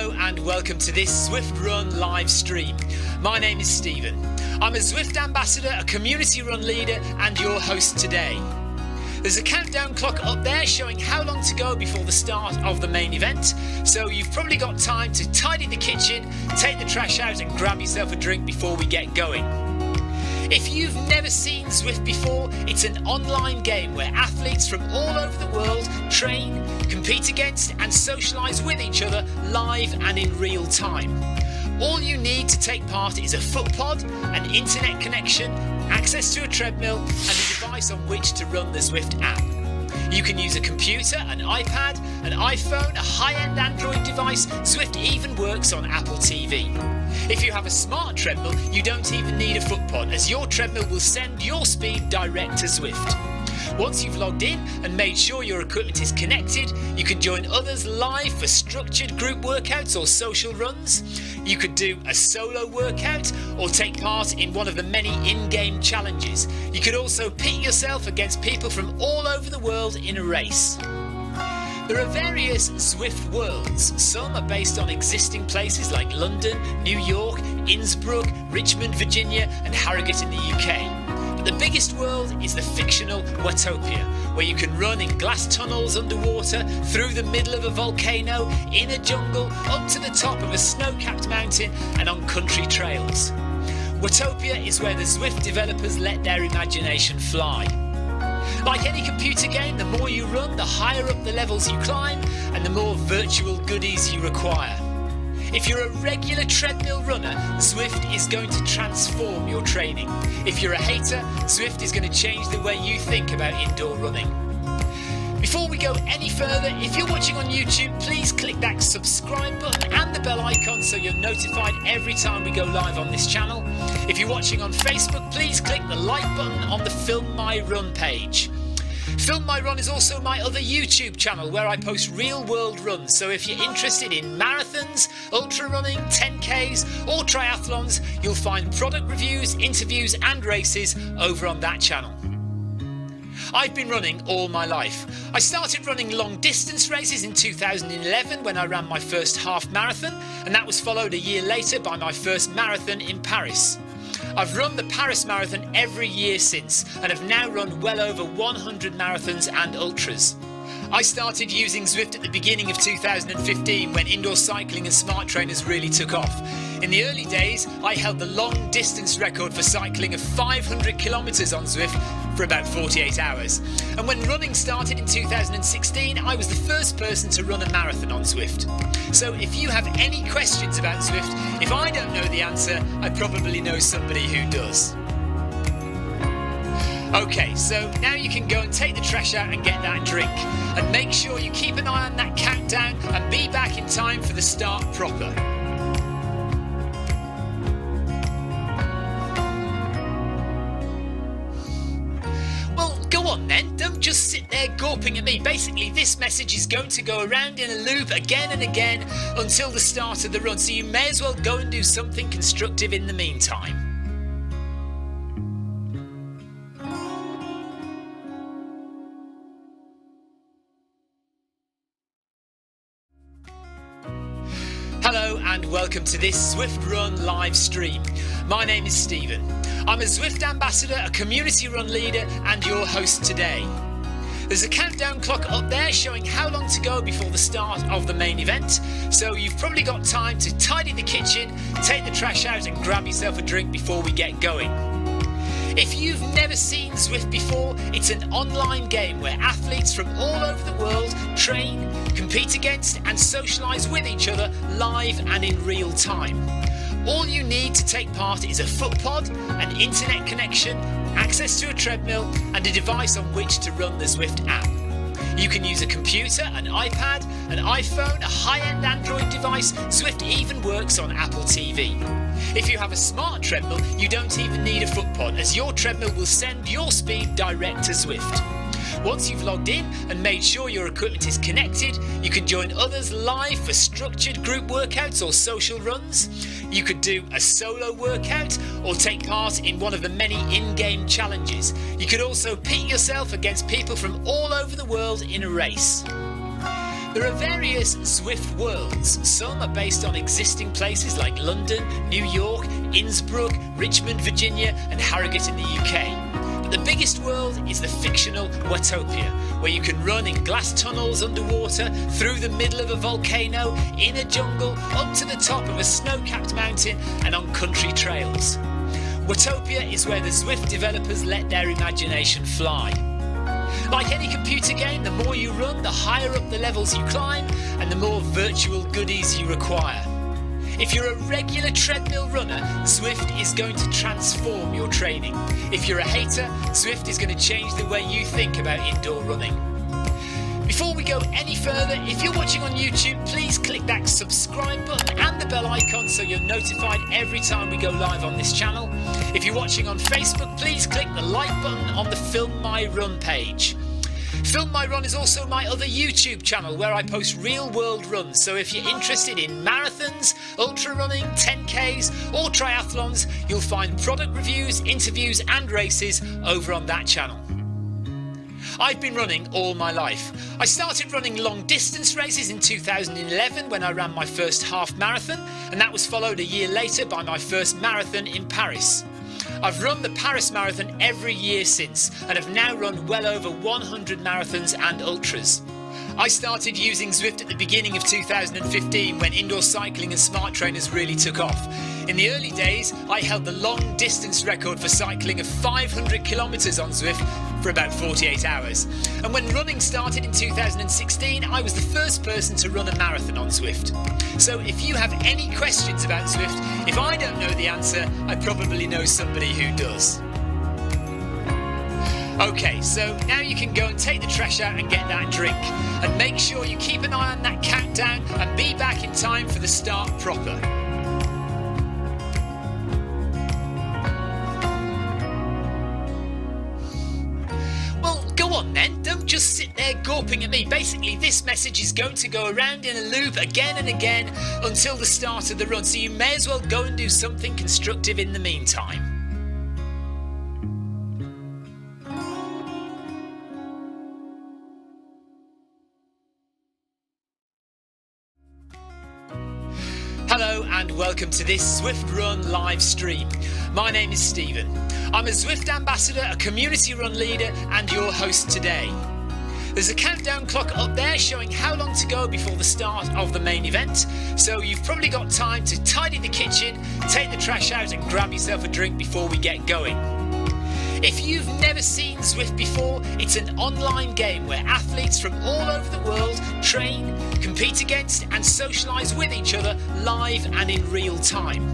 Hello and welcome to this Zwift Run live stream. My name is Stephen. I'm a Zwift ambassador, a community run leader and your host today. There's a countdown clock up there showing how long to go before the start of the main event, so you've probably got time to tidy the kitchen, take the trash out and grab yourself a drink before we get going. If you've never seen Zwift before, it's an online game where athletes from all over the world train, compete against and socialise with each other live and in real time. All you need to take part is a foot pod, an internet connection, access to a treadmill and a device on which to run the Zwift app. You can use a computer, an iPad, an iPhone, a high-end Android device. Zwift even works on Apple TV. If you have a smart treadmill, you don't even need a foot pod, as your treadmill will send your speed direct to Zwift. Once you've logged in and made sure your equipment is connected, you can join others live for structured group workouts or social runs. You could do a solo workout or take part in one of the many in-game challenges. You could also pit yourself against people from all over the world in a race. There are various Zwift Worlds. Some are based on existing places like London, New York, Innsbruck, Richmond, Virginia and Harrogate in the UK. But the biggest world is the fictional Watopia, where you can run in glass tunnels underwater, through the middle of a volcano, in a jungle, up to the top of a snow-capped mountain and on country trails. Watopia is where the Zwift developers let their imagination fly. Like any computer game, the more you run, the higher up the levels you climb and the more virtual goodies you require. If you're a regular treadmill runner, Zwift is going to transform your training. If you're a hater, Zwift is going to change the way you think about indoor running. Before we go any further, if you're watching on YouTube, please click that subscribe button and the bell icon so you're notified every time we go live on this channel. If you're watching on Facebook, please click the like button on the Film My Run page. Film My Run is also my other YouTube channel where I post real world runs, so if you're interested in marathons, ultra running, 10Ks or triathlons, you'll find product reviews, interviews and races over on that channel. I've been running all my life. I started running long distance races in 2011 when I ran my first half marathon, and that was followed a year later by my first marathon in Paris. I've run the Paris Marathon every year since and have now run well over 100 marathons and ultras. I started using Zwift at the beginning of 2015 when indoor cycling and smart trainers really took off. In the early days, I held the long distance record for cycling of 500 kilometres on Zwift for about 48 hours. And when running started in 2016, I was the first person to run a marathon on Zwift. So if you have any questions about Zwift, if I don't know the answer, I probably know somebody who does. Okay, so now you can go and take the trash out and get that drink. And make sure you keep an eye on that countdown and be back in time for the start proper. Well, go on then, don't just sit there gawping at me. Basically, this message is going to go around in a loop again and again until the start of the run, so you may as well go and do something constructive in the meantime. Hello and welcome to this Zwift Run live stream. My name is Stephen. I'm a Zwift ambassador, a community run leader and your host today. There's a countdown clock up there showing how long to go before the start of the main event, so you've probably got time to tidy the kitchen, take the trash out and grab yourself a drink before we get going. If you've never seen Zwift before, it's an online game where athletes from all over the world train, compete against and socialise with each other live and in real time. All you need to take part is a foot pod, an internet connection, access to a treadmill and a device on which to run the Zwift app. You can use a computer, an iPad, an iPhone, a high-end Android device. Zwift even works on Apple TV. If you have a smart treadmill, you don't even need a foot pod, as your treadmill will send your speed direct to Zwift. Once you've logged in and made sure your equipment is connected, you can join others live for structured group workouts or social runs. You could do a solo workout or take part in one of the many in-game challenges. You could also pit yourself against people from all over the world in a race. There are various Zwift Worlds. Some are based on existing places like London, New York, Innsbruck, Richmond, Virginia and Harrogate in the UK. But the biggest world is the fictional Watopia, where you can run in glass tunnels underwater, through the middle of a volcano, in a jungle, up to the top of a snow-capped mountain and on country trails. Watopia is where the Zwift developers let their imagination fly. Like any computer game, the more you run, the higher up the levels you climb and the more virtual goodies you require. If you're a regular treadmill runner, Zwift is going to transform your training. If you're a hater, Zwift is going to change the way you think about indoor running. Before we go any further, if you're watching on YouTube, please click that subscribe button and the bell icon so you're notified every time we go live on this channel. If you're watching on Facebook, please click the like button on the Film My Run page. Film My Run is also my other YouTube channel where I post real world runs, so if you're interested in marathons, ultra running, 10Ks or triathlons, you'll find product reviews, interviews and races over on that channel. I've been running all my life. I started running long distance races in 2011 when I ran my first half marathon, and that was followed a year later by my first marathon in Paris. I've run the Paris Marathon every year since and have now run well over 100 marathons and ultras. I started using Zwift at the beginning of 2015 when indoor cycling and smart trainers really took off. In the early days, I held the long distance record for cycling of 500 kilometres on Zwift for about 48 hours. And when running started in 2016, I was the first person to run a marathon on Zwift. So if you have any questions about Zwift, if I don't know the answer, I probably know somebody who does. Okay, so now you can go and take the trash out and get that drink. And make sure you keep an eye on that countdown and be back in time for the start proper. Well, go on then, don't just sit there gawping at me. Basically, this message is going to go around in a loop again and again until the start of the run, so you may as well go and do something constructive in the meantime. Hello and welcome to this Zwift Run live stream. My name is Stephen. I'm a Zwift ambassador, a community run leader and your host today. There's a countdown clock up there showing how long to go before the start of the main event, so you've probably got time to tidy the kitchen, take the trash out and grab yourself a drink before we get going. If you've never seen Zwift before, it's an online game where athletes from all over the world train, compete against and socialise with each other live and in real time.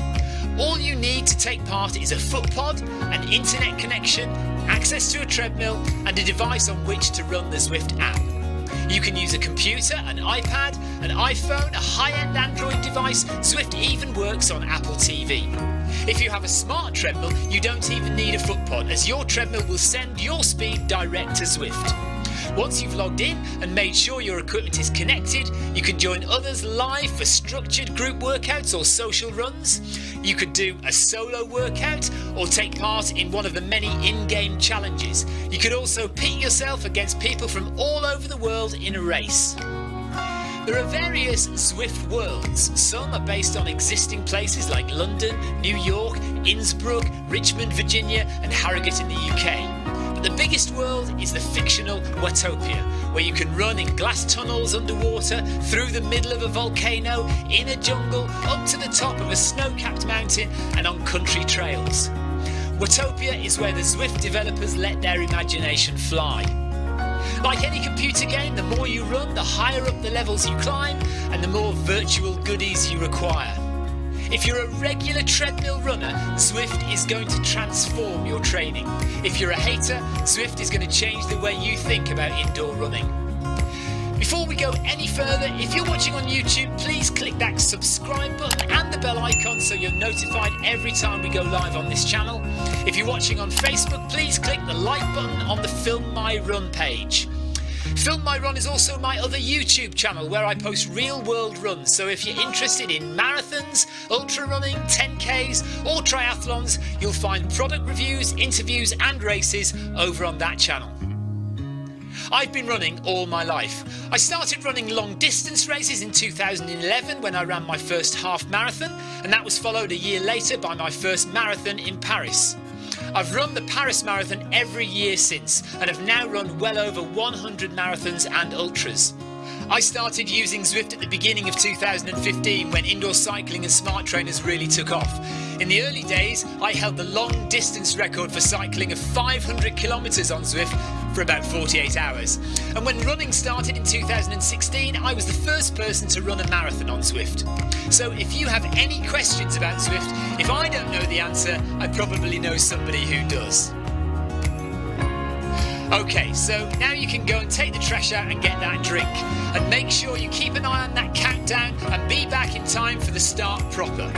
All you need to take part is a foot pod, an internet connection, access to a treadmill and a device on which to run the Zwift app. You can use a computer, an iPad, an iPhone, a high-end Android device. Zwift even works on Apple TV. If you have a smart treadmill, you don't even need a foot pod, as your treadmill will send your speed direct to Zwift. Once you've logged in and made sure your equipment is connected, you can join others live for structured group workouts or social runs. You could do a solo workout or take part in one of the many in-game challenges. You could also pit yourself against people from all over the world in a race. There are various Zwift Worlds. Some are based on existing places like London, New York, Innsbruck, Richmond, Virginia and Harrogate in the UK. But the biggest world is the fictional Watopia, where you can run in glass tunnels underwater, through the middle of a volcano, in a jungle, up to the top of a snow-capped mountain and on country trails. Watopia is where the Zwift developers let their imagination fly. Like any computer game, the more you run, the higher up the levels you climb and the more virtual goodies you require. If you're a regular treadmill runner, Zwift is going to transform your training. If you're a hater, Zwift is going to change the way you think about indoor running. Before we go any further, if you're watching on YouTube, please click that subscribe button and the bell icon so you're notified every time we go live on this channel. If you're watching on Facebook, please click the like button on the Film My Run page. Film My Run is also my other YouTube channel where I post real world runs, so if you're interested in marathons, ultra running, 10Ks or triathlons, you'll find product reviews, interviews and races over on that channel. I've been running all my life. I started running long distance races in 2011 when I ran my first half marathon, and that was followed a year later by my first marathon in Paris. I've run the Paris Marathon every year since and have now run well over 100 marathons and ultras. I started using Zwift at the beginning of 2015 when indoor cycling and smart trainers really took off. In the early days, I held the long distance record for cycling of 500 kilometres on Zwift for about 48 hours. And when running started in 2016, I was the first person to run a marathon on Zwift. So if you have any questions about Zwift, if I don't know the answer, I probably know somebody who does. Okay, so now you can go and take the trash out and get that drink. And make sure you keep an eye on that countdown and be back in time for the start proper.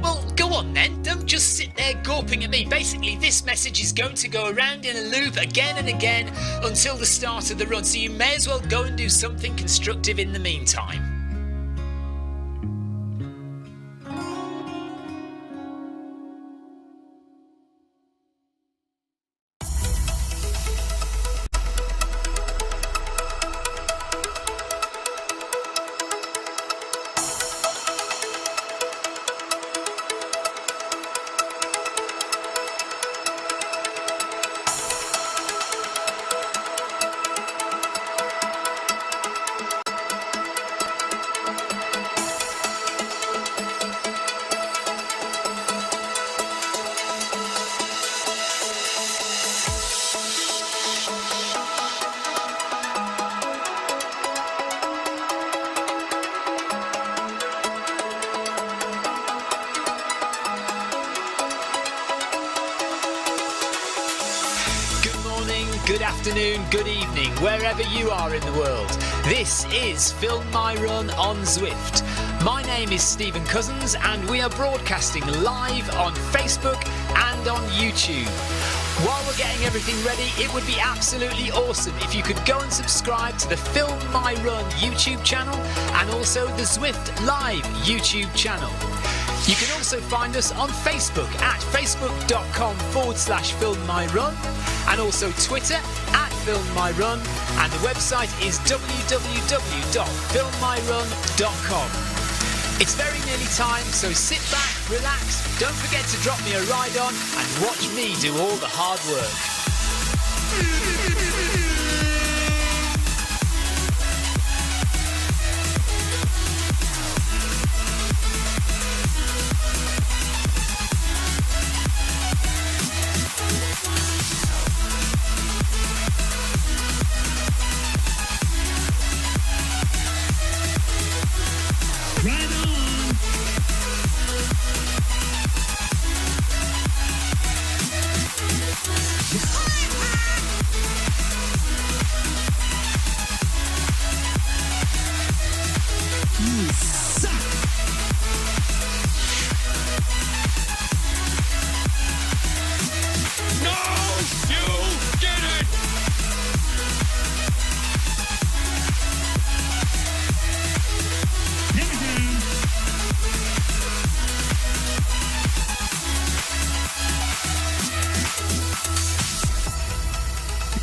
Well, go on then, don't just sit there gawping at me. Basically, this message is going to go around in a loop again and again until the start of the run, so you may as well go and do something constructive in the meantime. Good afternoon, good evening, wherever you are in the world. This is Film My Run on Zwift. My name is Stephen Cousins and we are broadcasting live on Facebook and on YouTube. While we're getting everything ready, it would be absolutely awesome if you could go and subscribe to the Film My Run YouTube channel and also the Zwift Live YouTube channel. You can also find us on Facebook at facebook.com/filmmyrun and also Twitter at filmmyrun, and the website is www.filmmyrun.com. It's very nearly time, so sit back, relax, don't forget to drop me a ride on and watch me do all the hard work.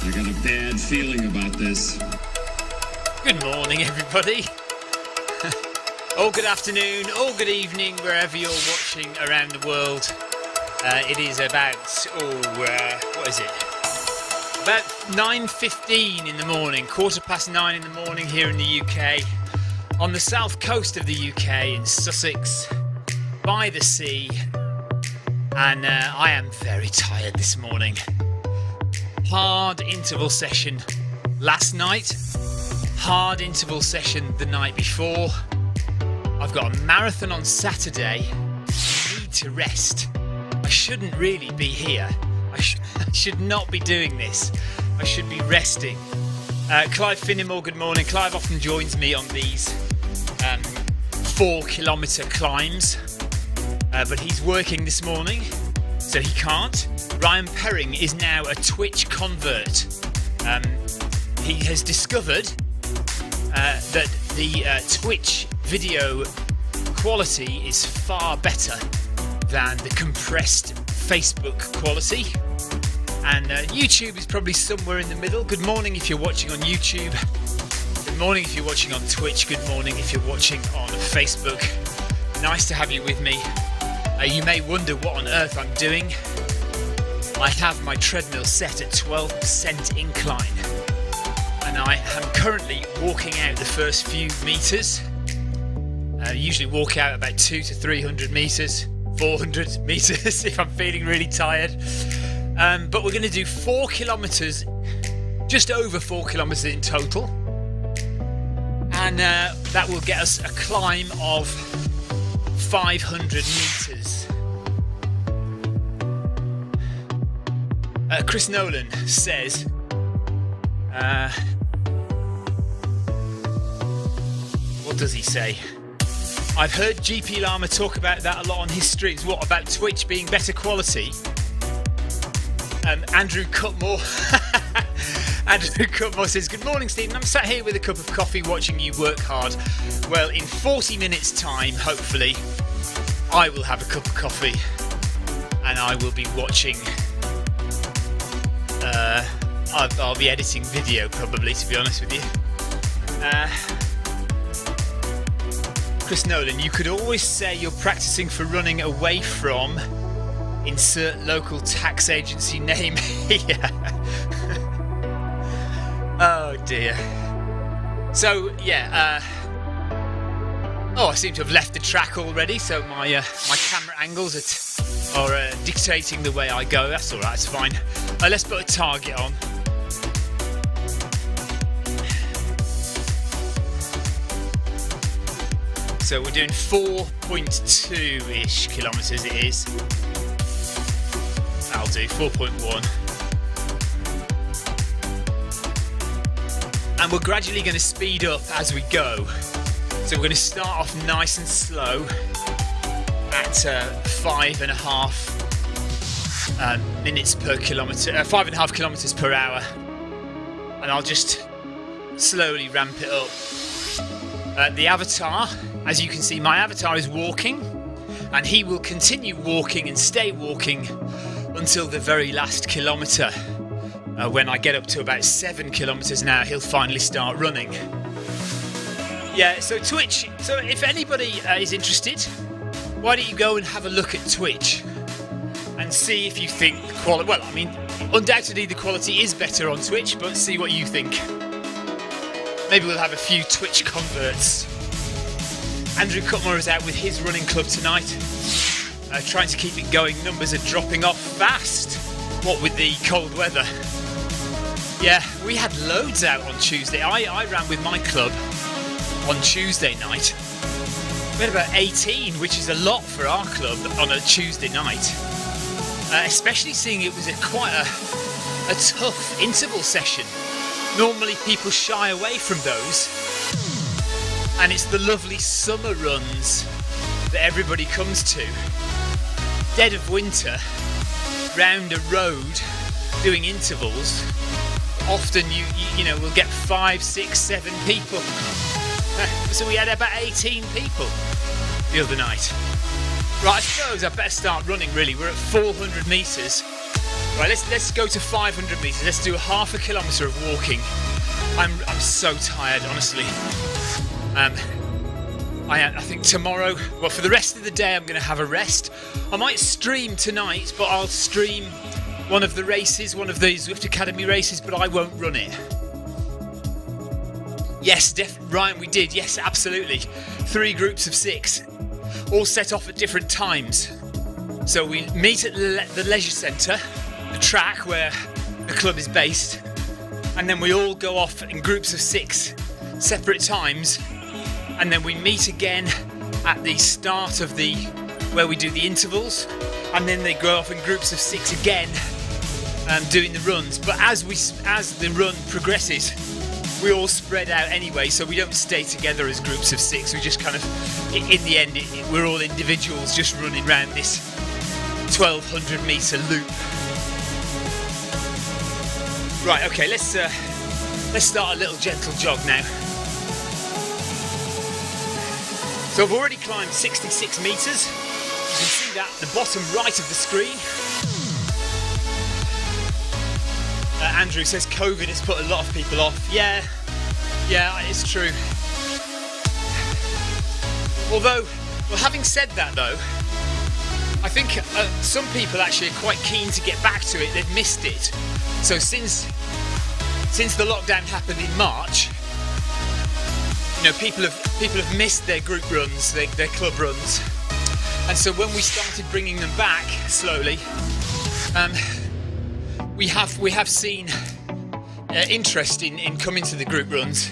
I got a bad feeling about this. Good morning, everybody. Or good afternoon, or good evening, wherever you're watching around the world. It is about, what is it? About 9:15 in the morning, 9:15 in the morning here in the UK, on the south coast of the UK in Sussex, by the sea. And I am very tired this morning. Hard interval session last night, hard interval session the night before. I've got a marathon on Saturday. I need to rest. I shouldn't really be here. I should not be doing this. I should be resting. Clive Finnimore, good morning. Clive often joins me on these 4-kilometre climbs, but he's working this morning, so he can't. Ryan Perring is now a Twitch convert. He has discovered that the Twitch video quality is far better than the compressed Facebook quality. And YouTube is probably somewhere in the middle. Good morning if you're watching on YouTube. Good morning if you're watching on Twitch. Good morning if you're watching on Facebook. Nice to have you with me. You may wonder what on earth I'm doing. I have my treadmill set at 12% incline. And I am currently walking out the first few meters. I usually walk out about 200 to 300 meters, 400 meters if I'm feeling really tired. But we're going to do 4 kilometers, just over 4 kilometers in total. And that will get us a climb of 500 meters. Chris Nolan says, what does he say? I've heard GP Lama talk about that a lot on his streams. What about Twitch being better quality? Andrew Cutmore. Andrew Cutmore says, good morning, Stephen. I'm sat here with a cup of coffee watching you work hard. Well, in 40 minutes time, hopefully, I will have a cup of coffee and I will be watching. I'll be editing video probably, to be honest with you. Chris Nolan, you could always say you're practicing for running away from insert local tax agency name here. Oh dear. So yeah, I seem to have left the track already, so my camera angles are dictating the way I go. That's alright, it's fine. Let's put a target on. So we're doing 4.2-ish kilometers it is. I'll do 4.1. And we're gradually going to speed up as we go. So we're going to start off nice and slow at 5.5 minutes per kilometre, 5.5 kilometres per hour. And I'll just slowly ramp it up. The avatar, as you can see, my avatar is walking, and he will continue walking and stay walking until the very last kilometre. When I get up to about 7 kilometres an hour, he'll finally start running. Yeah, so Twitch. So if anybody is interested, why don't you go and have a look at Twitch and see if you think the quality. Well, I mean, undoubtedly the quality is better on Twitch, but see what you think. Maybe we'll have a few Twitch converts. Andrew Cutmore is out with his running club tonight, trying to keep it going. Numbers are dropping off fast. What with the cold weather? Yeah, we had loads out on Tuesday. I ran with my club on Tuesday night. We had about 18, which is a lot for our club on a Tuesday night. Especially seeing it was quite a tough interval session. Normally people shy away from those. And it's the lovely summer runs that everybody comes to. Dead of winter, round a road, doing intervals. Often you know we'll get 5, 6, 7 people. So we had about 18 people the other night. Right, I suppose I better start running really. We're at 400 metres. Right, let's go to 500 metres. Let's do half a kilometre of walking. I'm so tired, honestly. I think tomorrow, well, for the rest of the day, I'm going to have a rest. I might stream tonight, but I'll stream one of the races, one of the Zwift Academy races, but I won't run it. Yes, Ryan, we did. Yes, absolutely. 3 groups of 6, all set off at different times. So we meet at the leisure centre, the track where the club is based, and then we all go off in groups of 6, separate times, and then we meet again at the start of where we do the intervals, and then they go off in groups of 6 again, doing the runs. But as the run progresses, we all spread out anyway, so we don't stay together as groups of 6. We just kind of, in the end, we're all individuals just running around this 1,200 metre loop. Right, okay, let's start a little gentle jog now. So I've already climbed 66 metres. You can see at the bottom right of the screen. Andrew says COVID has put a lot of people off. Yeah, it's true. Although, well, having said that though, I think some people actually are quite keen to get back to it. They've missed it. So since the lockdown happened in March, you know, people have missed their group runs, their club runs, and so when we started bringing them back slowly, we have seen interest in coming to the group runs.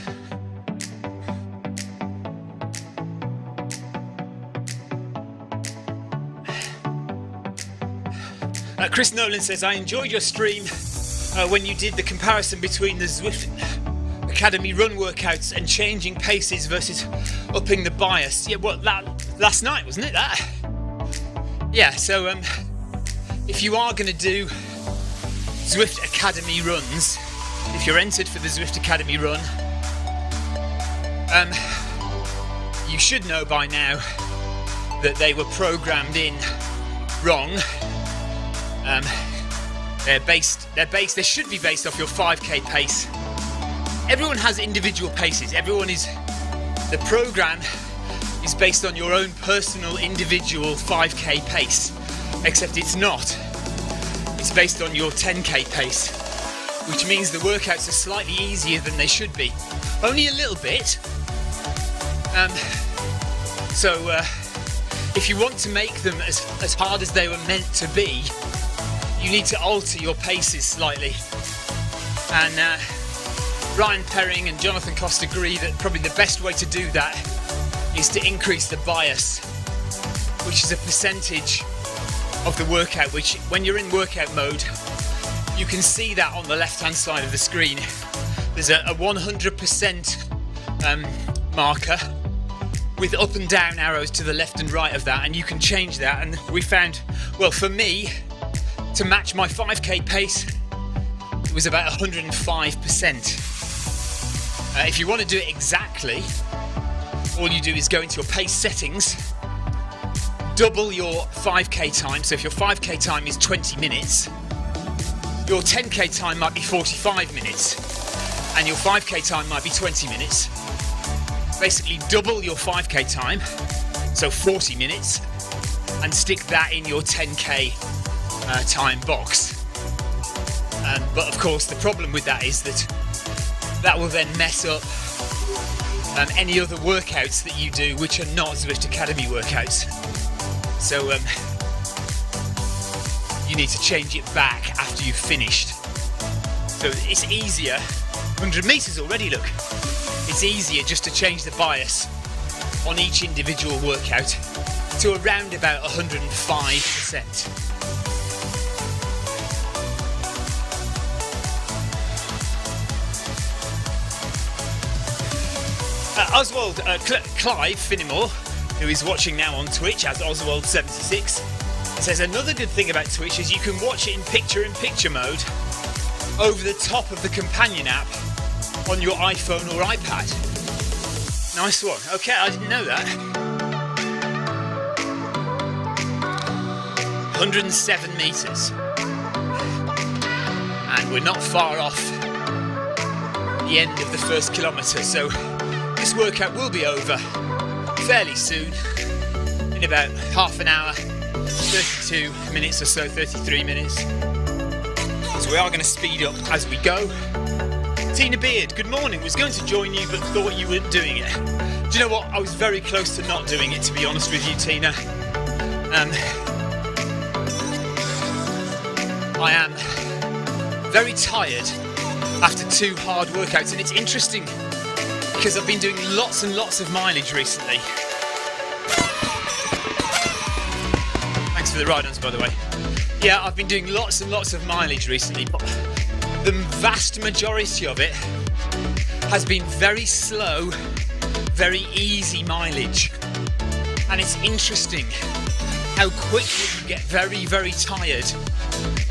Chris Nolan says, I enjoyed your stream when you did the comparison between the Zwift Academy run workouts and changing paces versus upping the bias. Yeah, well, that last night, wasn't it, that? Yeah, so if you are going to do Zwift Academy runs, if you're entered for the Zwift Academy run, you should know by now that they were programmed in wrong. They should be based off your 5k pace. Everyone has individual paces. The program is based on your own personal individual 5k pace, except it's not. It's based on your 10k pace, which means the workouts are slightly easier than they should be. Only a little bit. So if you want to make them as hard as they were meant to be, you need to alter your paces slightly. And Ryan Perring and Jonathan Cost agree that probably the best way to do that is to increase the bias, which is a percentage of the workout, which when you're in workout mode, you can see that on the left hand side of the screen. There's a 100% marker with up and down arrows to the left and right of that, and you can change that. And we found, well, for me, to match my 5k pace, it was about 105%. If you want to do it exactly, all you do is go into your pace settings, double your 5k time. So if your 5k time is 20 minutes, your 10k time might be 45 minutes, and your 5k time might be 20 minutes. Basically double your 5k time, so 40 minutes, and stick that in your 10k time box. But of course the problem with that is that will then mess up any other workouts that you do which are not Zwift Academy workouts. So you need to change it back after you've finished. So it's easier, 100 meters already, look. It's easier just to change the bias on each individual workout to around about 105%. Oswald Clive Finnemore, who is watching now on Twitch as Oswald76, says another good thing about Twitch is you can watch it in picture-in-picture mode over the top of the companion app on your iPhone or iPad. Nice one. Okay, I didn't know that. 107 metres. And we're not far off the end of the first kilometre, so this workout will be over fairly soon, in about half an hour, 32 minutes or so, 33 minutes. So we are going to speed up as we go. Tina Beard, good morning. Was going to join you but thought you weren't doing it. Do you know what? I was very close to not doing it, to be honest with you, Tina. I am very tired after 2 hard workouts, and it's interesting because I've been doing lots and lots of mileage recently. Thanks for the ride-ons, by the way. Yeah, I've been doing lots and lots of mileage recently, but the vast majority of it has been very slow, very easy mileage. And it's interesting how quickly you get very, very tired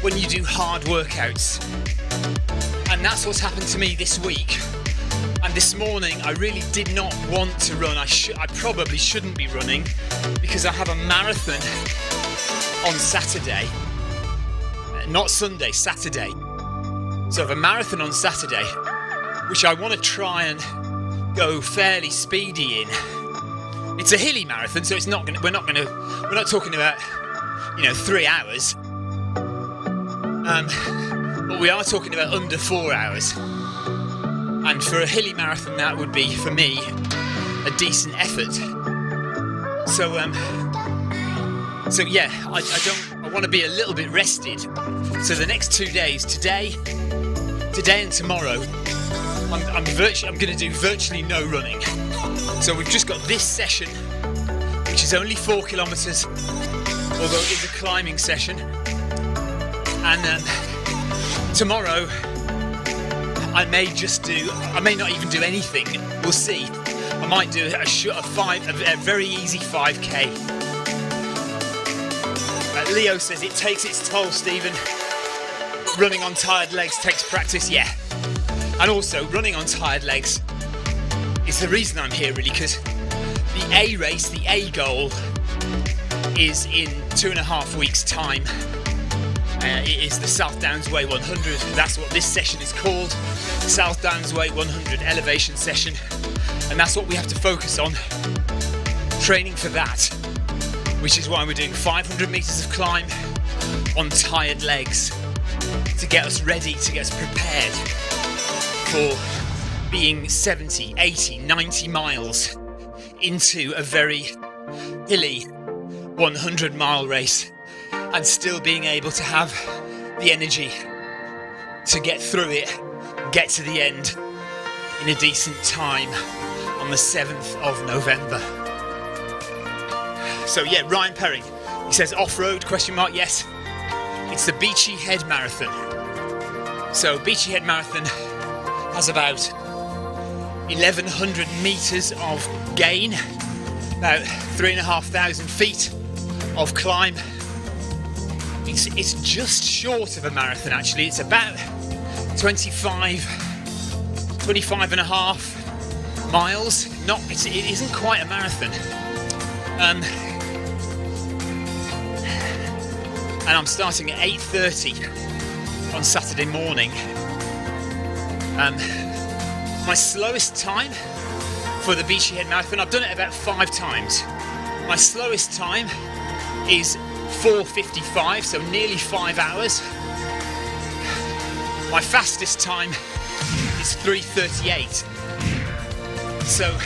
when you do hard workouts. And that's what's happened to me this week. And this morning I really did not want to run. I probably shouldn't be running because I have a marathon on Saturday. Not Sunday, Saturday. So I have a marathon on Saturday, which I want to try and go fairly speedy in. It's a hilly marathon, so it's not we're not talking about 3 hours. But we are talking about under 4 hours. And for a hilly marathon, that would be, for me, a decent effort. So yeah, I want to be a little bit rested. So the next 2 days, today and tomorrow, I'm going to do virtually no running. So we've just got this session, which is only 4 kilometers, although it is a climbing session. And tomorrow, I may not even do anything. We'll see. I might do a very easy 5k. Leo says it takes its toll, Stephen. Running on tired legs takes practice, yeah. And also, running on tired legs is the reason I'm here, really, because the A race, the A goal, is in 2.5 weeks' time. It is the South Downs Way 100. That's what this session is called. South Downs Way 100 elevation session. And that's what we have to focus on. Training for that. Which is why we're doing 500 metres of climb on tired legs. To get us ready, to get us prepared for being 70, 80, 90 miles into a very hilly 100-mile race. And still being able to have the energy to get through it, get to the end in a decent time on the 7th of November. So yeah, Ryan Perry, he says off-road, ? Yes. It's the Beachy Head Marathon. So Beachy Head Marathon has about 1,100 metres of gain, about 3,500 feet of climb. It's just short of a marathon, actually. It's about 25 and a half miles. It isn't quite a marathon. And I'm starting at 8:30 on Saturday morning. My slowest time for the Beachy Head Marathon, I've done it about 5 times. My slowest time is 4:55, so nearly 5 hours. My fastest time is 3:38. So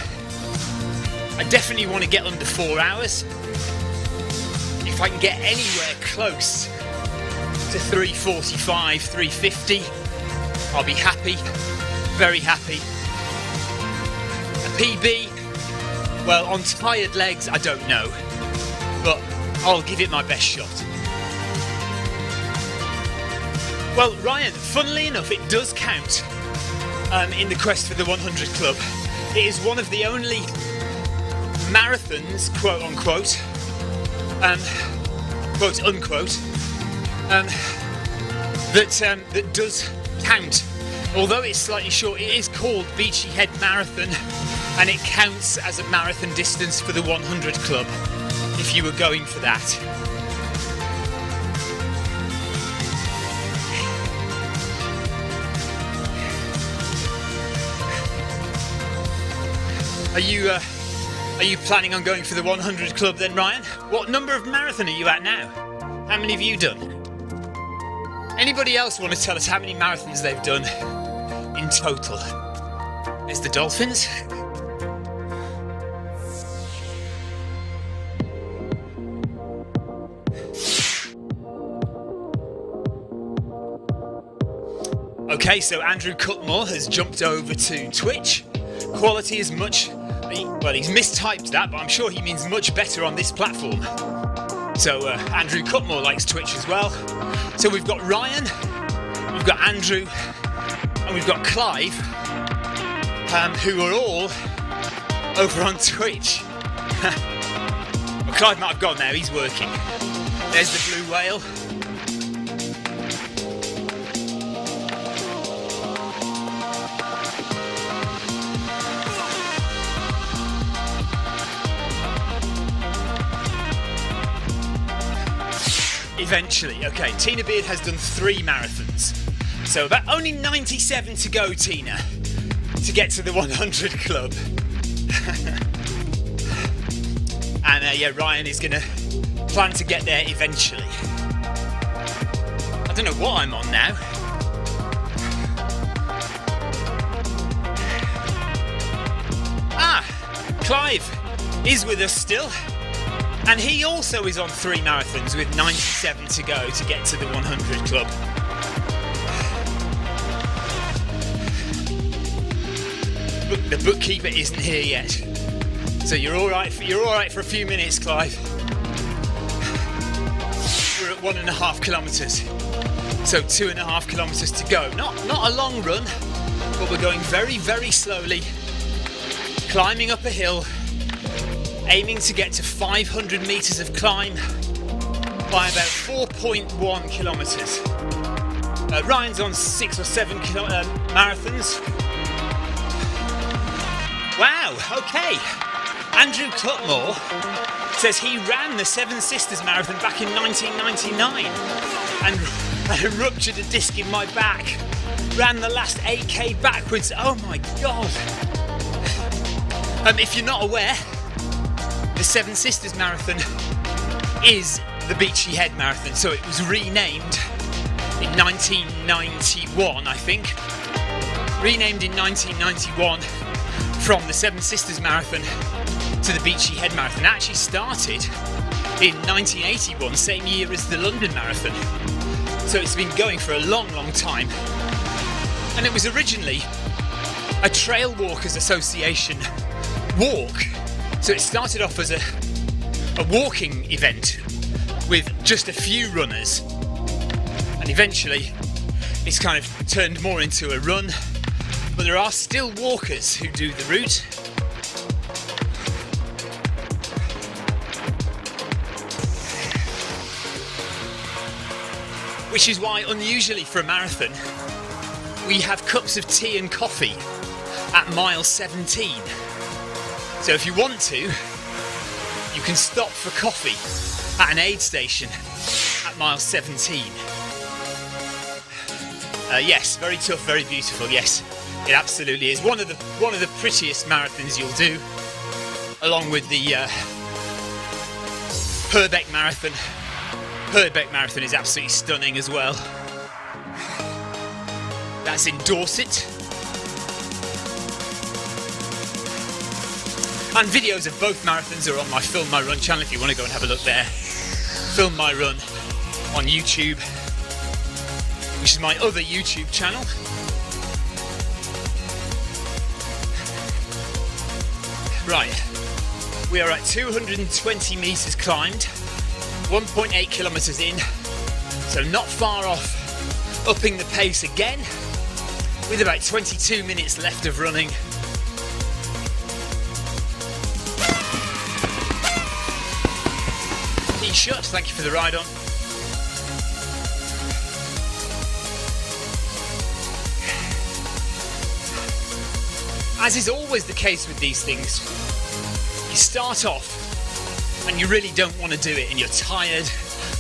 I definitely want to get under 4 hours. If I can get anywhere close to 3:45, 3:50, I'll be happy, very happy. A PB, well, on tired legs, I don't know, but I'll give it my best shot. Well, Ryan, funnily enough, it does count in the quest for the 100 Club. It is one of the only marathons, quote unquote, that does count. Although it's slightly short, it is called Beachy Head Marathon, and it counts as a marathon distance for the 100 Club, if you were going for that. Are you planning on going for the 100 Club then, Ryan? What number of marathon are you at now? How many have you done? Anybody else want to tell us how many marathons they've done in total? There's the dolphins. Okay, so Andrew Cutmore has jumped over to Twitch. Quality is much... Well, he's mistyped that, but I'm sure he means much better on this platform. So Andrew Cutmore likes Twitch as well. So we've got Ryan, we've got Andrew, and we've got Clive, who are all over on Twitch. Well, Clive might have gone now, he's working. There's the blue whale. eventually. Okay, Tina Beard has done 3 marathons. So about only 97 to go, Tina, to get to the 100 club. And yeah, Ryan is going to plan to get there eventually. I don't know what I'm on now. Clive is with us still, and he also is on 3 marathons with 97 to go to get to the 100 club. But the bookkeeper isn't here yet, so you're all right for a few minutes, Clive. We're at 1.5 kilometres, so 2.5 kilometres to go. Not a long run, but we're going very, very slowly. Climbing up a hill, aiming to get to 500 metres of climb by about 4.1 kilometres. Ryan's on 6 or 7 marathons. Wow, okay. Andrew Cutmore says he ran the Seven Sisters Marathon back in 1999 and ruptured a disc in my back. Ran the last 8k backwards. Oh my God. If you're not aware, the Seven Sisters Marathon is the Beachy Head Marathon, so it was renamed in 1991, I think. Renamed in 1991 from the Seven Sisters Marathon to the Beachy Head Marathon. It actually started in 1981, same year as the London Marathon. So it's been going for a long, long time. And it was originally a Trail Walkers Association walk. So it started off as a walking event with just a few runners, and eventually it's kind of turned more into a run, but there are still walkers who do the route. Which is why, unusually for a marathon, we have cups of tea and coffee at mile 17. So if you want to, you can stop for coffee at an aid station at mile 17. Yes, very tough, very beautiful. Yes, it absolutely is. One of the prettiest marathons you'll do, along with the Purbeck Marathon. Purbeck Marathon is absolutely stunning as well. That's in Dorset. And videos of both marathons are on my Film My Run channel if you want to go and have a look there. Film My Run on YouTube, which is my other YouTube channel. Right, we are at 220 metres climbed, 1.8 kilometres in, so not far off upping the pace again, with about 22 minutes left of running. Shut, thank you for the ride on. As is always the case with these things, you start off and you really don't want to do it, and you're tired,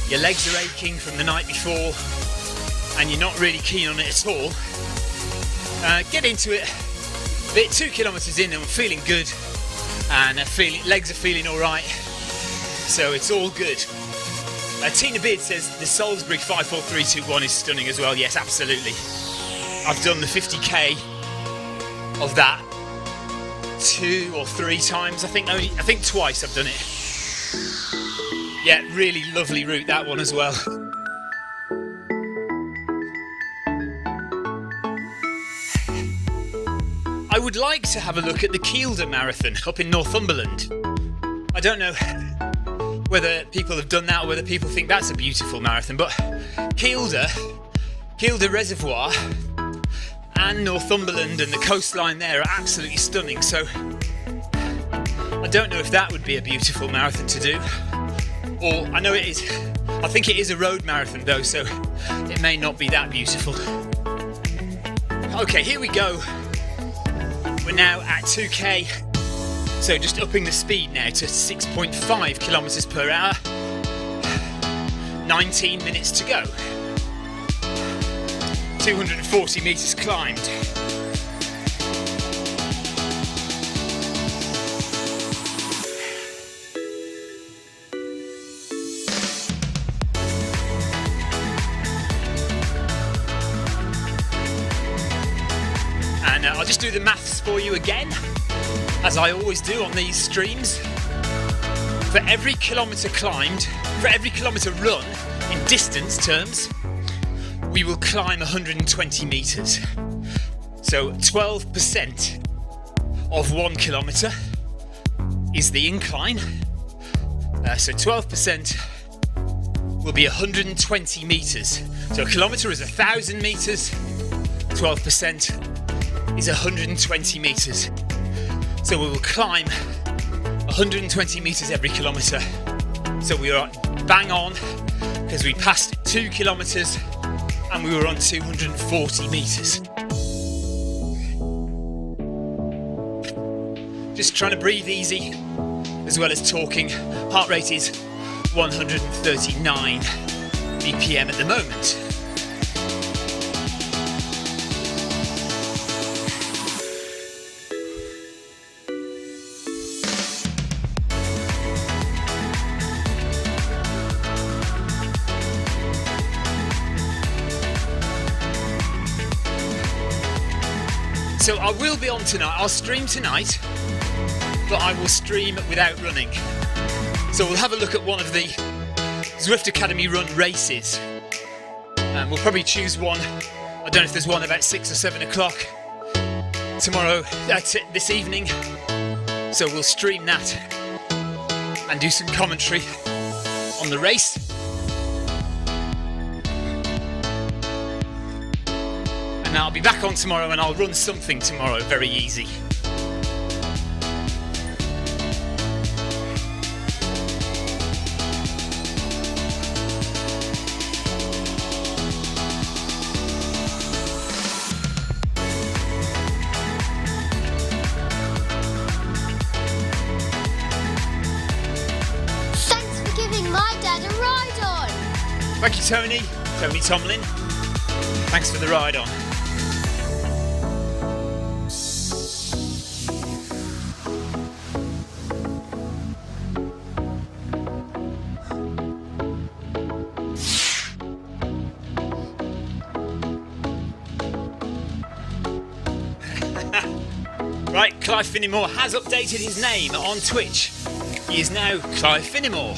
your legs are aching from the night before, and you're not really keen on it at all. Get into it, bit 2 kilometres in and I'm feeling good, and legs are feeling alright. So it's all good. Tina Beard says the Salisbury 54321 is stunning as well. Yes, absolutely. I've done the 50k of that 2 or 3 times. I think twice I've done it. Yeah, really lovely route, that one as well. I would like to have a look at the Kielder Marathon up in Northumberland. I don't know whether people have done that or whether people think that's a beautiful marathon, but Kielder Reservoir and Northumberland and the coastline there are absolutely stunning, so I don't know if that would be a beautiful marathon to do. Or, I know it is, I think it is a road marathon though, so it may not be that beautiful. Okay, here we go. We're now at 2k. So just upping the speed now to 6.5 kilometres per hour. 19 minutes to go. 240 metres climbed. And I'll just do the maths for you again, as I always do on these streams. For every kilometre climbed, for every kilometre run in distance terms, we will climb 120 metres. So 12% of 1 kilometre is the incline. So 12% will be 120 metres. So a kilometre is 1,000 metres, 12% is 120 metres. So we will climb 120 metres every kilometre. So we are bang on, because we passed 2 kilometres and we were on 240 metres. Just trying to breathe easy as well as talking. Heart rate is 139 BPM at the moment. So I will be on tonight. I'll stream tonight, but I will stream without running. So we'll have a look at one of the Zwift Academy run races. We'll probably choose one. I don't know if there's one about 6 or 7 o'clock tomorrow, this evening. So we'll stream that and do some commentary on the race. And I'll be back on tomorrow and I'll run something tomorrow, very easy. Thanks for giving my dad a ride on. Thank you, Tony Tomlin. Thanks for the ride on. Right, Clive Finnimore has updated his name on Twitch. He is now Clive Finnimore.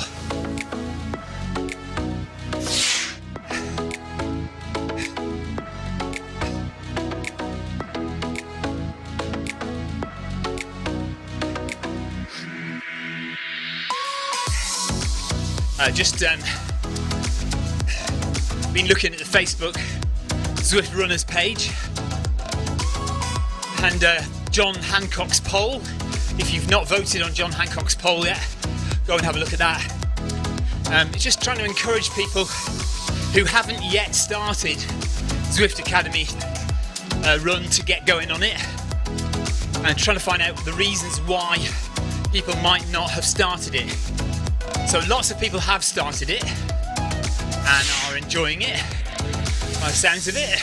Been looking at the Facebook Zwift Runners page, and John Hancock's poll. If you've not voted on John Hancock's poll yet, go and have a look at that. It's just trying to encourage people who haven't yet started Zwift Academy run to get going on it, and trying to find out the reasons why people might not have started it. So lots of people have started it and are enjoying it by the sounds of it.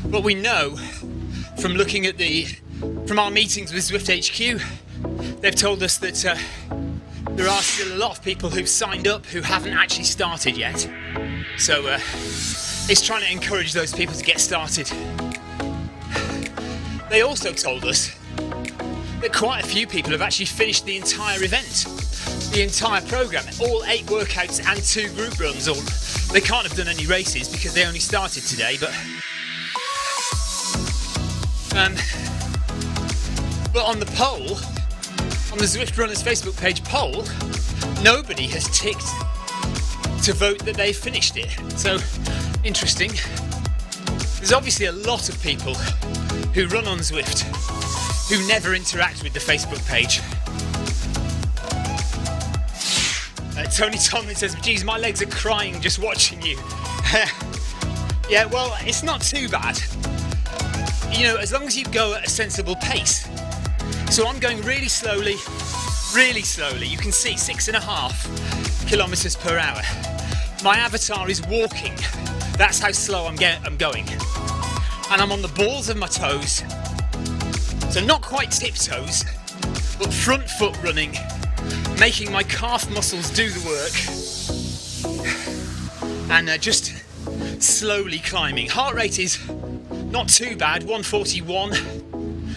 But we know from looking at from our meetings with Zwift HQ, they've told us that there are still a lot of people who've signed up who haven't actually started yet. So it's trying to encourage those people to get started. They also told us that quite a few people have actually finished the entire event, the entire programme, all 8 workouts and 2 group runs. Or they can't have done any races because they only started today, but on the poll, on the Zwift Runners Facebook page poll, nobody has ticked to vote that they finished it. So, interesting. There's obviously a lot of people who run on Zwift who never interact with the Facebook page. Tony Tomlin says, geez, my legs are crying just watching you. Yeah, well, it's not too bad. You know, as long as you go at a sensible pace. So I'm going really slowly, really slowly. You can see 6.5 kilometers per hour. My avatar is walking. That's how slow I'm going. And I'm on the balls of my toes. So not quite tiptoes, but front foot running, making my calf muscles do the work. And just slowly climbing. Heart rate is not too bad, 141.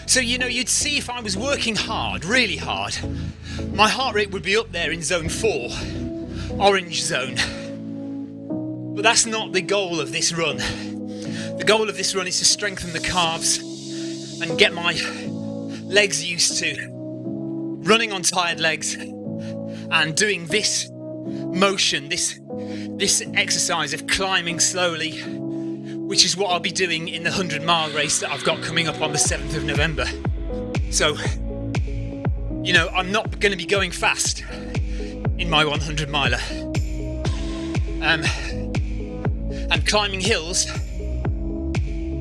So, you know, you'd see if I was working hard, really hard, my heart rate would be up there in zone 4, orange zone. But that's not the goal of this run. The goal of this run is to strengthen the calves and get my legs used to running on tired legs and doing this motion, this exercise of climbing slowly, which is what I'll be doing in the 100-mile race that I've got coming up on the 7th of November. So, you know, I'm not going to be going fast in my 100-miler. And climbing hills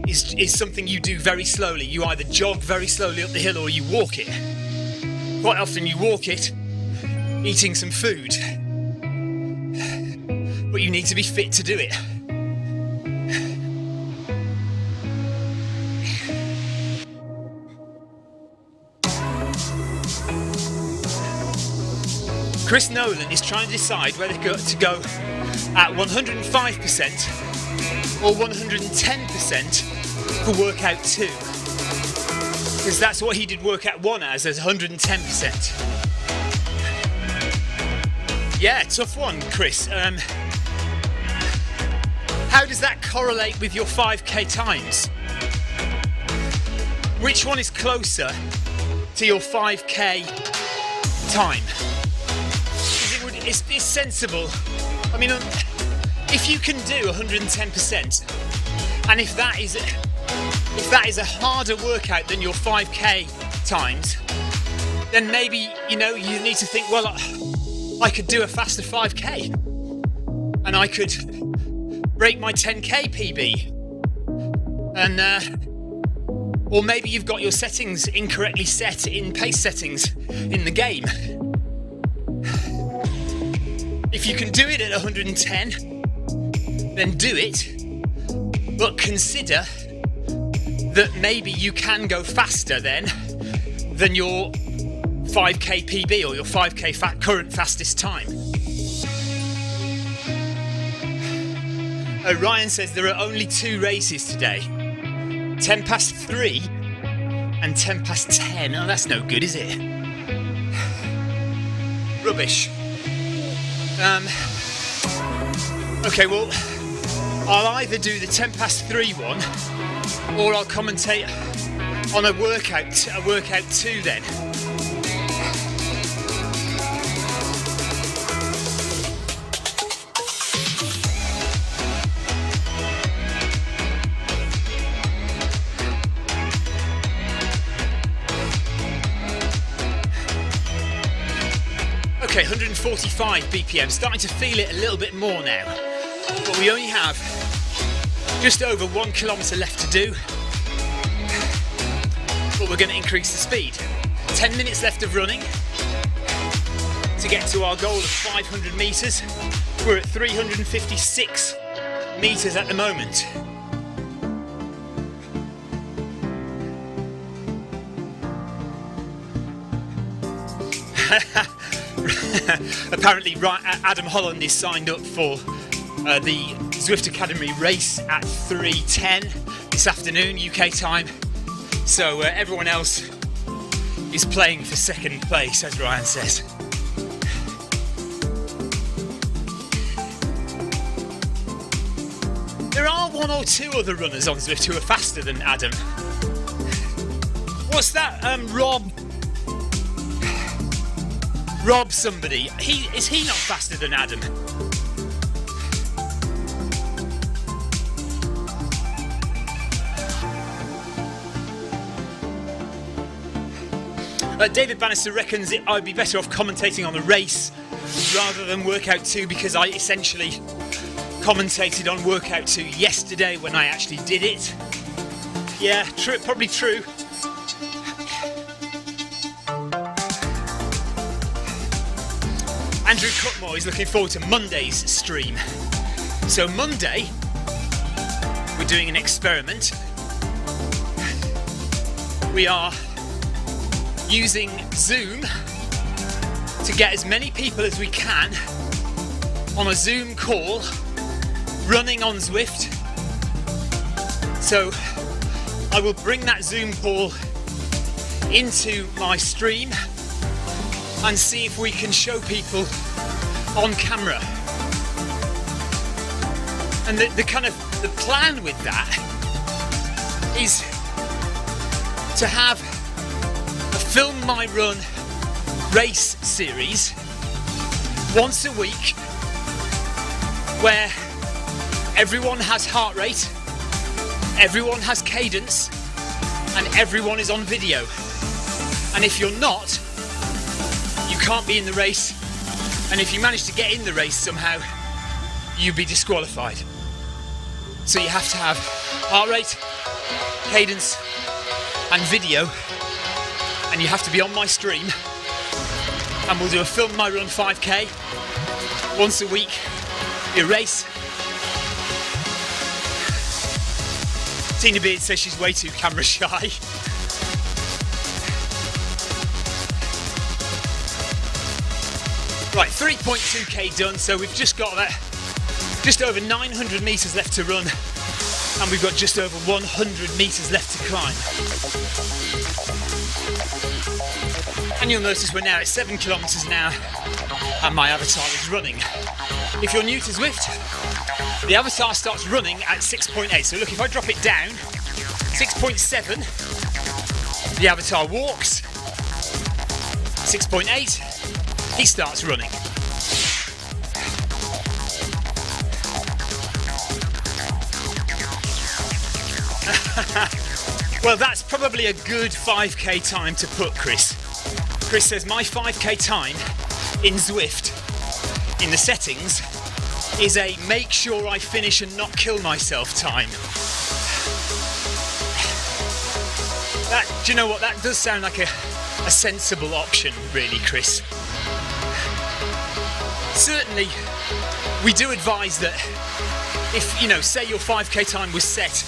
is something you do very slowly. You either jog very slowly up the hill or you walk it. Quite often you walk it, eating some food. But you need to be fit to do it. Chris Nolan is trying to decide whether to go at 105% or 110% for workout 2. Because that's what he did workout 1 as 110%. Yeah, tough one, Chris. How does that correlate with your 5k times? Which one is closer to your 5k time? It's sensible. I mean, if you can do 110%, and if that is a harder workout than your 5k times, then maybe, you know, you need to think, well, I could do a faster 5k, and I could break my 10k PB, and or maybe you've got your settings incorrectly set in pace settings in the game. If you can do it at 110, then do it, but consider that maybe you can go faster then than your 5k PB or your 5k current fastest time. Ryan says there are only 2 races today, 10 past 3 and 10 past 10. Oh, that's no good, is it? Rubbish. Okay, well, I'll either do the 10 past 3 one, or I'll commentate on a workout 2 then. Okay, 145 BPM, starting to feel it a little bit more now. But we only have just over 1 kilometre left to do. But we're going to increase the speed. 10 minutes left of running to get to our goal of 500 metres. We're at 356 metres at the moment. Apparently Adam Holland is signed up for the Zwift Academy race at 3:10 this afternoon UK time, so everyone else is playing for second place, as Ryan says. There are 1 or 2 other runners on Zwift who are faster than Adam. What's that? Rob somebody. Is he not faster than Adam? David Bannister reckons I'd be better off commentating on the race rather than workout 2, because I essentially commentated on workout 2 yesterday when I actually did it. Yeah, true, probably true. Cutmore is looking forward to Monday's stream. So Monday, we're doing an experiment. We are using Zoom to get as many people as we can on a Zoom call running on Zwift. So I will bring that Zoom call into my stream and see if we can show people on camera. And the plan with that is to have a Film My Run race series once a week where everyone has heart rate, everyone has cadence, and everyone is on video. And if you're not, you can't be in the race, and if you manage to get in the race somehow, you'll be disqualified. So you have to have heart rate, cadence, and video, and you have to be on my stream, and we'll do a Film My Run 5k once a week, a race. Tina Beard says she's way too camera shy. Right, 3.2k done, so we've just got that, just over 900 metres left to run, and we've got just over 100 metres left to climb. And you'll notice we're now at 7 kilometres now, and my avatar is running. If you're new to Zwift, the avatar starts running at 6.8. So look, if I drop it down, 6.7, the avatar walks. 6.8, he starts running. Well, that's probably a good 5k time to put, Chris. Chris says my 5k time in Zwift, in the settings, is a make sure I finish and not kill myself time. That, do you know what, that does sound like a sensible option, really, Chris. Certainly, we do advise that if, you know, say your 5k time was set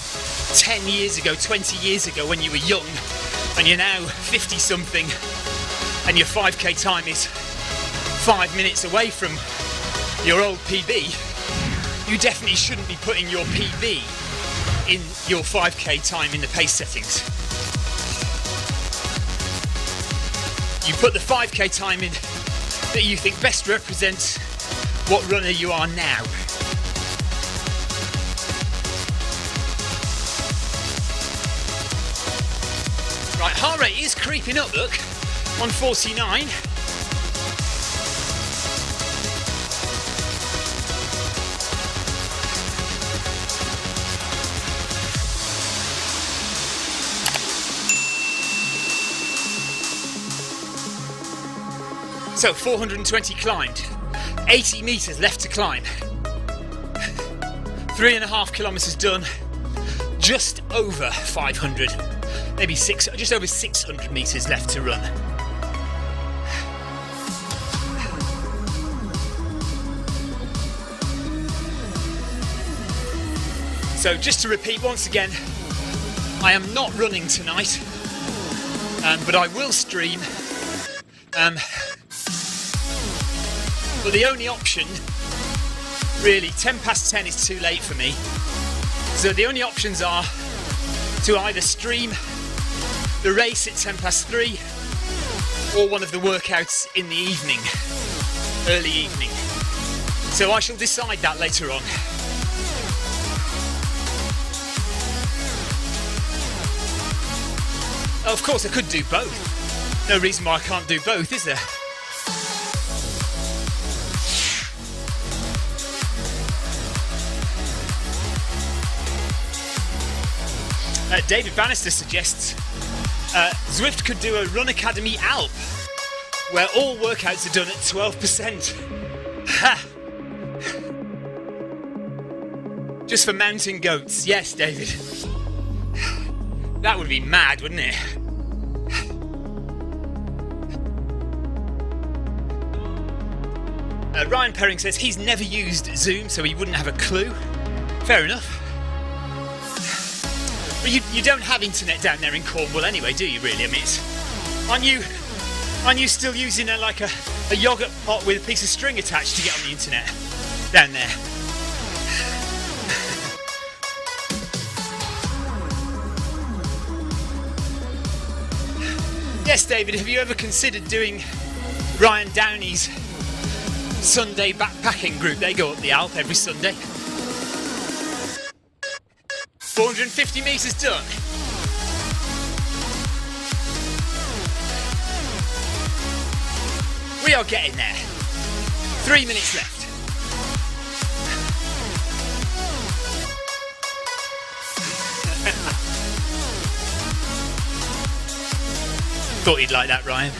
10 years ago, 20 years ago when you were young, and you're now 50 something, and your 5k time is 5 minutes away from your old PB, you definitely shouldn't be putting your PB in your 5k time in the pace settings. You put the 5k time in that you think best represents what runner you are now. Right, heart rate is creeping up, look, 149. So 420 climbed, 80 metres left to climb, 3.5 kilometres done, just over 500, maybe just over 600 metres left to run. So just to repeat once again, I am not running tonight, but I will stream. But the only option, really, 10 past 10 is too late for me. So the only options are to either stream the race at 10 past 3 or one of the workouts in the evening, early evening. So I shall decide that later on. Oh, of course I could do both. No reason why I can't do both, is there? David Bannister suggests Zwift could do a Run Academy Alp where all workouts are done at 12%. Ha! Just for mountain goats. Yes, David. That would be mad, wouldn't it? Ryan Perring says he's never used Zoom, so he wouldn't have a clue. Fair enough. But you don't have internet down there in Cornwall anyway, do you really? I mean, aren't you still using a yogurt pot with a piece of string attached to get on the internet down there? Yes, David, have you ever considered doing Ryan Downey's Sunday backpacking group? They go up the Alp every Sunday. 450 metres done. We are getting there. 3 minutes left. Thought you'd like that, Ryan.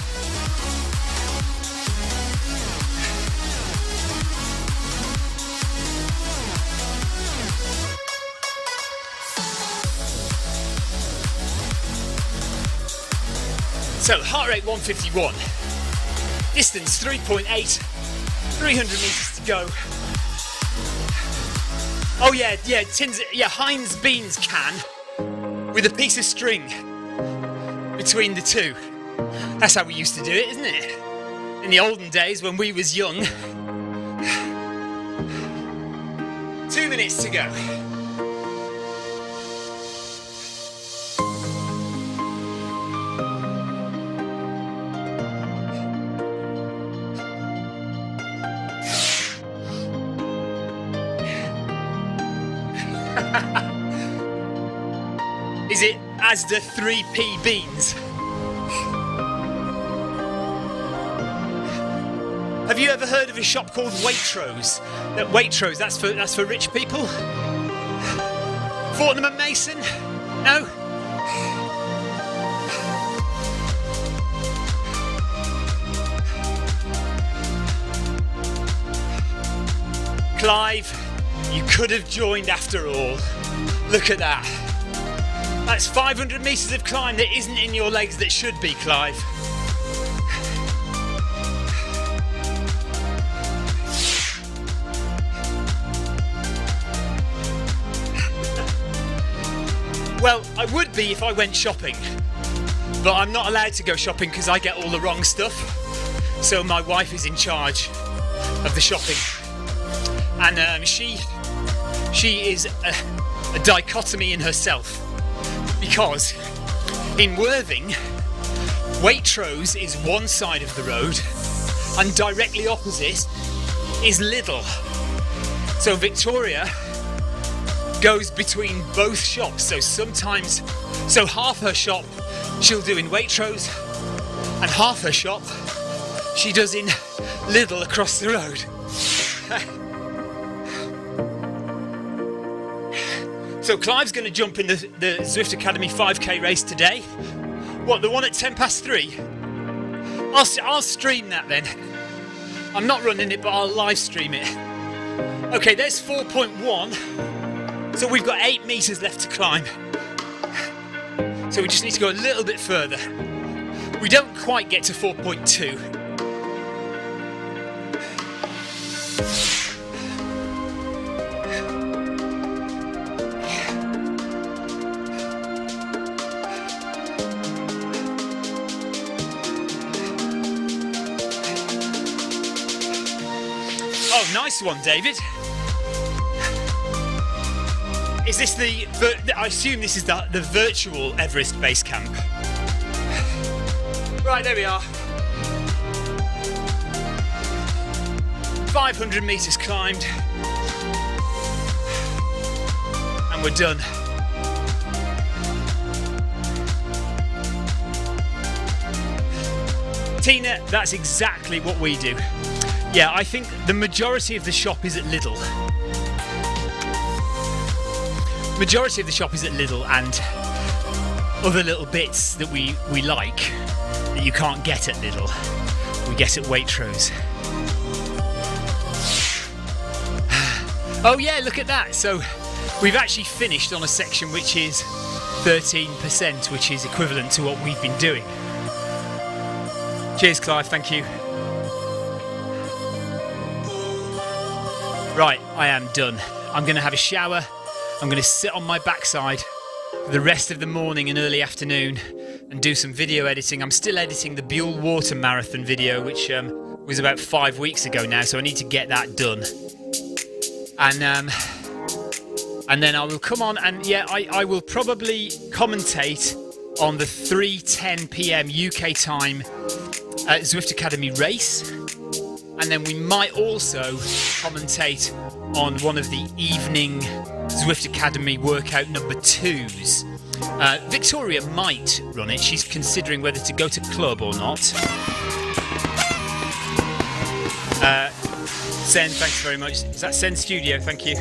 So, heart rate 151. Distance 3.8. 300 metres to go. Oh yeah, Heinz Beans can with a piece of string between the two. That's how we used to do it, isn't it? In the olden days when we was young. 2 minutes to go. Is it Asda 3p beans? Have you ever heard of a shop called Waitrose? Waitrose, that's for rich people? Fortnum and Mason? No? Clive, you could have joined after all. Look at that. That's 500 metres of climb that isn't in your legs that should be, Clive. Well, I would be if I went shopping, but I'm not allowed to go shopping because I get all the wrong stuff. So my wife is in charge of the shopping, and she is a dichotomy in herself, because in Worthing, Waitrose is one side of the road, and directly opposite is Lidl. So Victoria goes between both shops, so half her shop she'll do in Waitrose and half her shop she does in Lidl across the road. So Clive's going to jump in the Zwift Academy 5k race today. What, the one at 3:10? I'll stream that then. I'm not running it, but I'll live stream it. Okay, there's 4.1. So we've got 8 metres left to climb. So we just need to go a little bit further. We don't quite get to 4.2. Oh, nice one, David. Is this I assume this is the virtual Everest base camp. Right, there we are. 500 metres climbed. And we're done. Tina, that's exactly what we do. Yeah, I think the majority of the shop is at Lidl. Majority of the shop is at Lidl, and other little bits that we like that you can't get at Lidl, we get at Waitrose. Oh yeah, look at that. So we've actually finished on a section which is 13%, which is equivalent to what we've been doing. Cheers, Clive, thank you. I am done. I'm going to have a shower. I'm going to sit on my backside for the rest of the morning and early afternoon and do some video editing. I'm still editing the Buell Water Marathon video, which was about 5 weeks ago now, so I need to get that done. And then I will come on and I will probably commentate on the 3:10 p.m. UK time Zwift Academy race, and then we might also commentate on one of the evening Zwift Academy workout number 2s. Victoria might run it. She's considering whether to go to club or not. Sen, thanks very much. Is that Sen Studio? Thank you.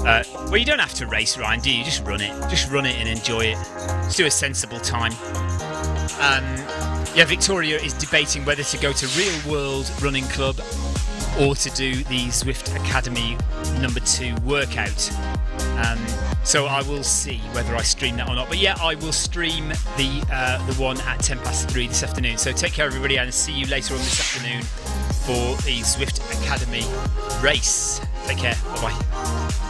Well, you don't have to race, Ryan, do you? Just run it. Just run it and enjoy it. Just do a sensible time. Victoria is debating whether to go to Real World Running Club or to do the Zwift Academy number 2 workout. So I will see whether I stream that or not. But yeah, I will stream the one at 3:10 this afternoon. So take care, everybody, and see you later on this afternoon for the Zwift Academy race. Take care. Bye-bye.